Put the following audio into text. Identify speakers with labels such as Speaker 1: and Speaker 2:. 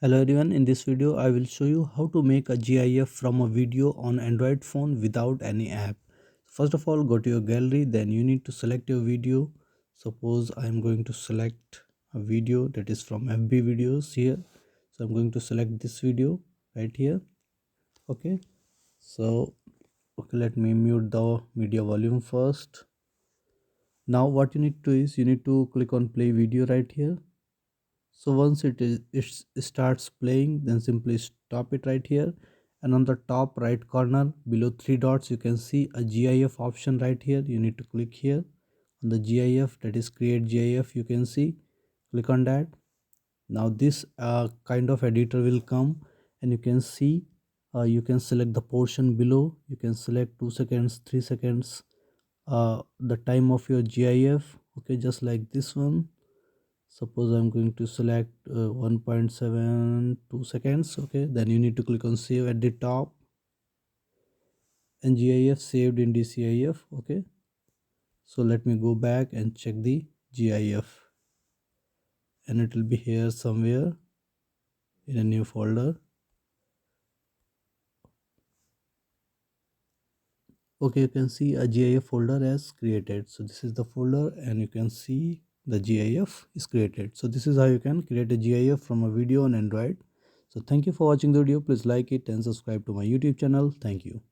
Speaker 1: Hello everyone, in this video I will show you how to make a GIF from a video on Android phone without any app. First of all, go to your gallery, then you need to select your video. Suppose I am going to select a video that is from FB videos here. So I'm going to select this video right here. Okay, so let me mute the media volume first. Now what you need to do is you need to click on play video right here. So once it starts playing, then simply stop it right here, and on the top right corner below three dots you can see a GIF option right here. You need to click here on the GIF, that is create GIF. You can see, click on that. Now this kind of editor will come, and you can see you can select the portion below. You can select 2 seconds, 3 seconds, the time of your GIF. Okay, just like this one. Suppose I'm going to select 1.72 seconds. Okay, then you need to click on save at the top, and GIF saved in DCIF. Okay, so let me go back and check the GIF, and it will be here somewhere in a new folder. Okay, you can see a GIF folder as created. So this is the folder, and you can see the GIF is created. So this is how you can create a GIF from a video on Android. So thank you for watching the video. Please like it and subscribe to my YouTube channel. Thank you.